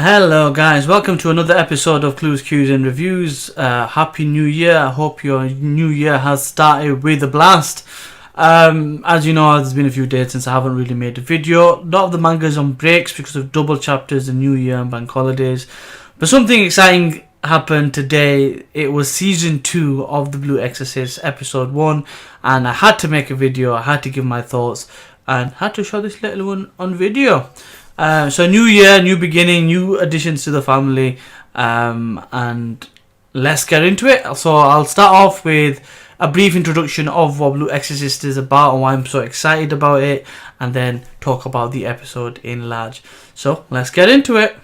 Hello guys, welcome to another episode of Clues, Cues and Reviews. Happy New Year. I hope your new year has started with a blast. As you know, there's been a few days since I haven't really made a video. A lot of the manga's on breaks because of double chapters, the New Year and bank holidays. But something exciting happened today. It was season 2 of The Blue Exorcist, episode 1. And I had to make a video, I had to give my thoughts, and had to show this little one on video. So new year, new beginning, new additions to the family, and let's get into it. So I'll start off with a brief introduction of what Blue Exorcist is about and why I'm so excited about it, and then talk about the episode in large. So let's get into it.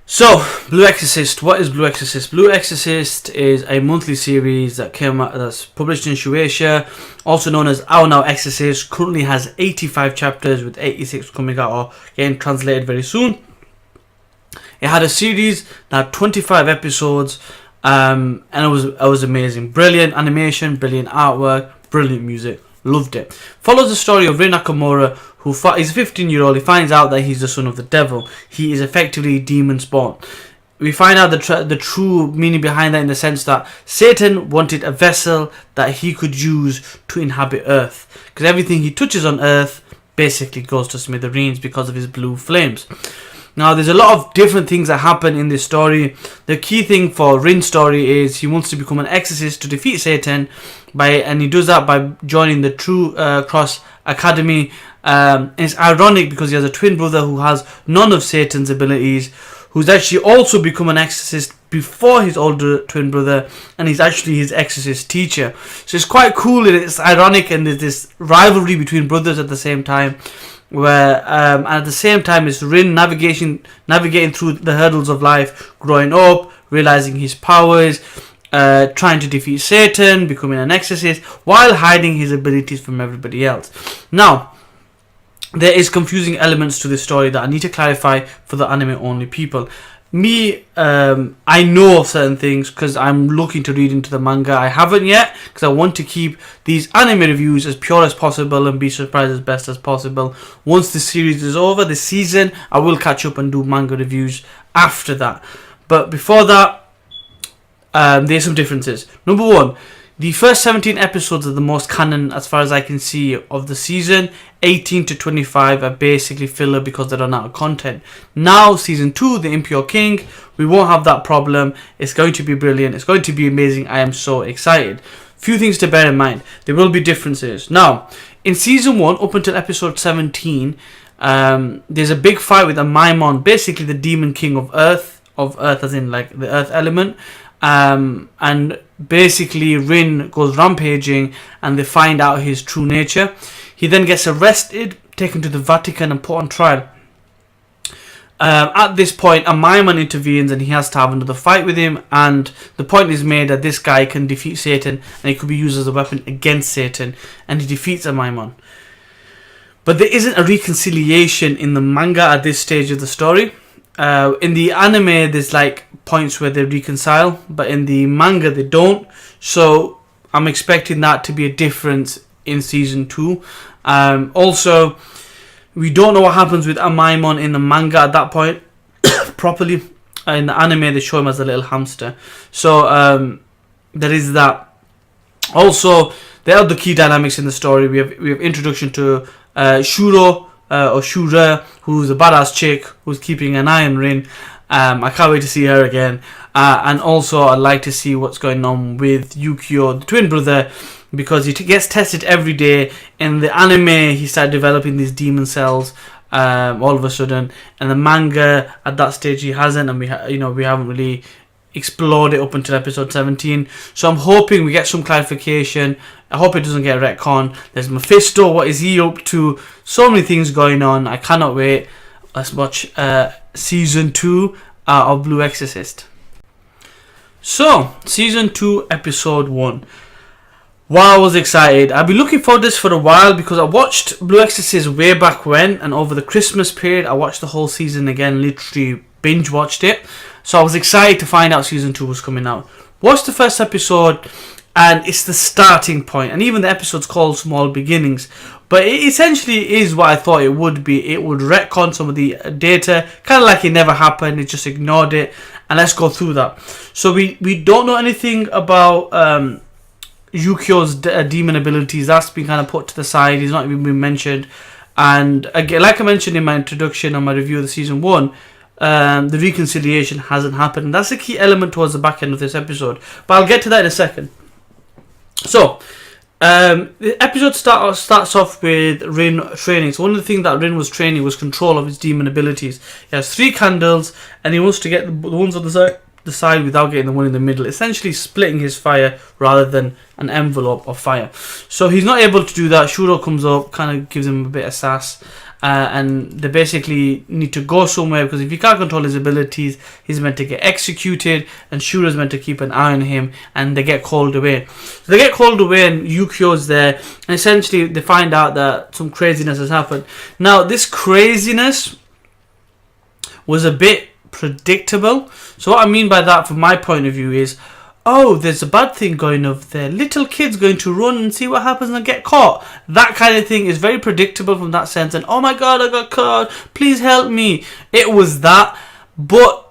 So, Blue Exorcist. What is Blue Exorcist? Blue Exorcist is a monthly series that's published in Shueisha, also known as Our Now Exorcist. Currently has 85 chapters with 86 coming out or getting translated very soon. It had a series that had 25 episodes, and it was amazing. Brilliant animation, brilliant artwork, brilliant music. Loved it. Follows the story of Ray Nakamura, he's a 15-year-old. He finds out that he's the son of the devil. He is effectively demon spawn. We find out the true meaning behind that, in the sense that Satan wanted a vessel that he could use to inhabit Earth, because everything he touches on Earth basically goes to smithereens because of his blue flames. Now, there's a lot of different things that happen in this story. The key thing for Rin's story is he wants to become an exorcist to defeat Satan, and he does that by joining the True Cross Academy. And it's ironic because he has a twin brother who has none of Satan's abilities, who's actually also become an exorcist before his older twin brother, and he's actually his exorcist teacher. So it's quite cool, and it's ironic, and there's this rivalry between brothers at the same time, where and at the same time it's Rin navigating through the hurdles of life, growing up, realizing his powers, trying to defeat Satan, becoming an exorcist, while hiding his abilities from everybody else. Now, there is confusing elements to this story that I need to clarify for the anime only people. I know certain things because I'm looking to read into the manga. I haven't yet because I want to keep these anime reviews as pure as possible and be surprised as best as possible. Once the series is over, this season, I will catch up and do manga reviews after that. But before that, there's some differences. Number one, the first 17 episodes are the most canon as far as I can see of the season. 18 to 25 are basically filler because they run out of content. Now, season 2, The Impure King, we won't have that problem. It's going to be brilliant. It's going to be amazing. I am so excited. Few things to bear in mind. There will be differences. Now, in season 1, up until episode 17, there's a big fight with a Maimon, basically the demon king of Earth as in like the Earth element. And basically Rin goes rampaging and they find out his true nature. He then gets arrested, taken to the Vatican and put on trial. At this point, a Maimon intervenes and he has to have another fight with him, and the point is made that this guy can defeat Satan and he could be used as a weapon against Satan, and he defeats a Maimon. But there isn't a reconciliation in the manga at this stage of the story. In the anime, there's like points where they reconcile, but in the manga they don't. So I'm expecting that to be a difference in season 2. Also, we don't know what happens with Amaimon in the manga at that point properly. In the anime, they show him as a little hamster. So there is that. Also, there are the key dynamics in the story. We have introduction to Shuro. Or Shura, who's a badass chick who's keeping an eye on Rin. I can't wait to see her again. And also, I'd like to see what's going on with Yukio, the twin brother, because he gets tested every day. In the anime, he started developing these demon cells all of a sudden. And the manga, at that stage, he hasn't, and we haven't really explored it up until episode 17. So I'm hoping we get some clarification. I hope it doesn't get retcon. There's Mephisto. What is he up to? So many things going on. I cannot wait. Let's watch season 2 of Blue Exorcist. So, season 2, episode 1. Wow, I was excited. I've been looking for this for a while because I watched Blue Exorcist way back when, and over the Christmas period I watched the whole season again, literally binge watched it. So I was excited to find out season 2 was coming out. Watched the first episode, and it's the starting point. And even the episode's called Small Beginnings. But it essentially is what I thought it would be. It would retcon some of the data, kind of like it never happened. It just ignored it. And let's go through that. So we don't know anything about Yukio's demon abilities. That's been kind of put to the side. He's not even been mentioned. And again, like I mentioned in my introduction on my review of the season 1, the reconciliation hasn't happened. And that's a key element towards the back end of this episode. But I'll get to that in a second. So, the episode starts off with Rin training. So one of the things that Rin was training was control of his demon abilities. He has 3 candles, and he wants to get the ones on the side without getting the one in the middle, essentially splitting his fire rather than an envelope of fire. So he's not able to do that. Shuro comes up, kind of gives him a bit of sass, and they basically need to go somewhere, because if he can't control his abilities, he's meant to get executed, and Shuro's meant to keep an eye on him, and they get called away. So they get called away, and Yukio's there, and essentially they find out that some craziness has happened. Now, this craziness was a bit predictable. So what I mean by that, from my point of view, is, oh, there's a bad thing going over there. Little kid's going to run and see what happens and get caught. That kind of thing is very predictable from that sense. And, oh my god, I got caught. Please help me. It was that. But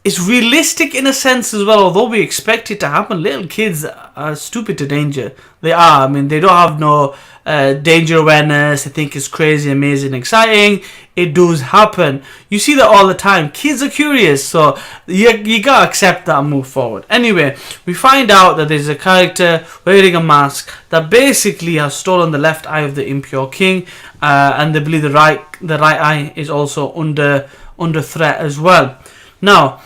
it's realistic in a sense as well, although we expect it to happen. Little kids are stupid to danger. They are. I mean, they don't have no danger awareness. They think it's crazy, amazing, exciting. It does happen. You see that all the time. Kids are curious, so you gotta accept that and move forward. Anyway, we find out that there's a character wearing a mask that basically has stolen the left eye of the impure king, and they believe the right eye is also under threat as well. Now,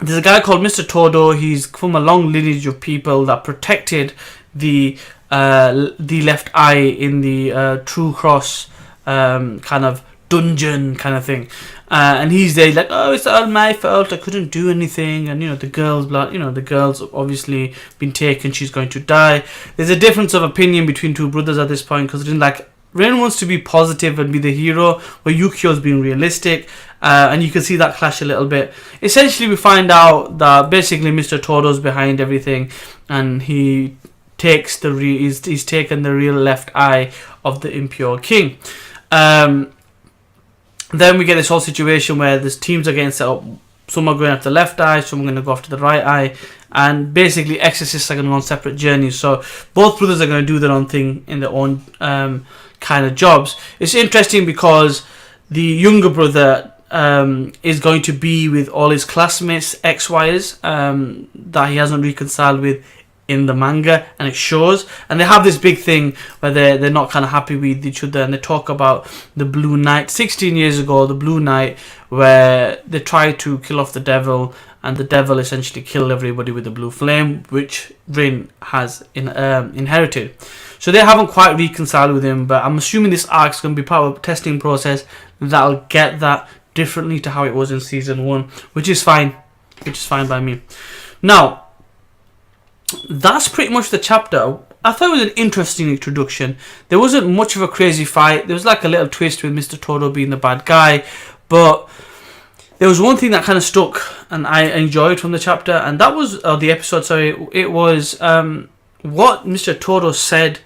there's a guy called Mr. Todo. He's from a long lineage of people that protected the left eye in the True Cross kind of dungeon kind of thing, and he's there like, oh, it's all my fault, I couldn't do anything, and the girl's obviously been taken, she's going to die. There's a difference of opinion between two brothers at this point, because Ren wants to be positive and be the hero, where Yukio's being realistic, and you can see that clash a little bit. Essentially, we find out that basically Mr. Todo's behind everything, and he takes he's taken the real left eye of the impure king. Then we get this whole situation where there's teams are getting set up. Some are going after the left eye, some are going to go after the right eye, and basically Exorcists are going to go on separate journeys. So both brothers are going to do their own thing in their own kind of jobs. It's interesting because the younger brother is going to be with all his classmates, ex-wires, that he hasn't reconciled with in the manga, and it shows. And they have this big thing where they're not kind of happy with each other, and they talk about the Blue Knight 16 years ago, the Blue Knight, where they tried to kill off the devil, and the devil essentially killed everybody with the blue flame, which Rin has inherited. So they haven't quite reconciled with him, but I'm assuming this arc's going to be part of a testing process that'll get that differently to how it was in season 1, which is fine by me. Now, that's pretty much the chapter. I thought it was an interesting introduction. There wasn't much of a crazy fight. There was like a little twist with Mr. Todo being the bad guy, but there was one thing that kind of stuck and I enjoyed from the chapter, and that was the episode, sorry. It was what Mr. Todo said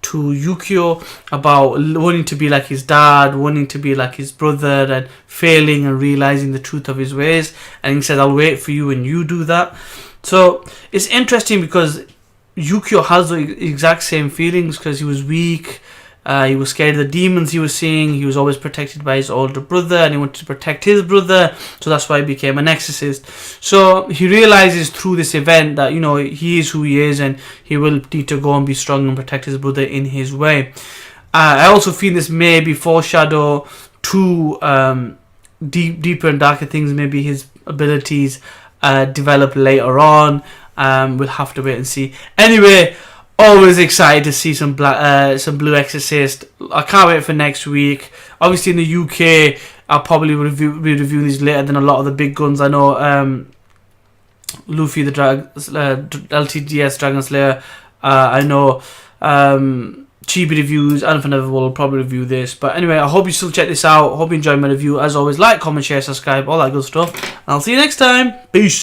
to Yukio about wanting to be like his dad, wanting to be like his brother, and failing and realizing the truth of his ways. And he said, I'll wait for you when you do that. So it's interesting because Yukio has the exact same feelings, because he was weak, he was scared of the demons he was seeing, he was always protected by his older brother, and he wanted to protect his brother, so that's why he became an exorcist. So he realizes through this event that he is who he is, and he will need to go and be strong and protect his brother in his way. I also feel this may be foreshadow to deeper and darker things, maybe his abilities develop later on. We'll have to wait and see. Anyway, always excited to see some Blue Exorcist. I can't wait for next week. Obviously in the UK, I'll probably be reviewing these later than a lot of the big guns. I know Luffy the LTDS Dragon Slayer. I know Chibi Reviews, Elephant Never will probably review this. But anyway, I hope you still check this out. Hope you enjoyed my review. As always, like, comment, share, subscribe, all that good stuff. And I'll see you next time. Peace.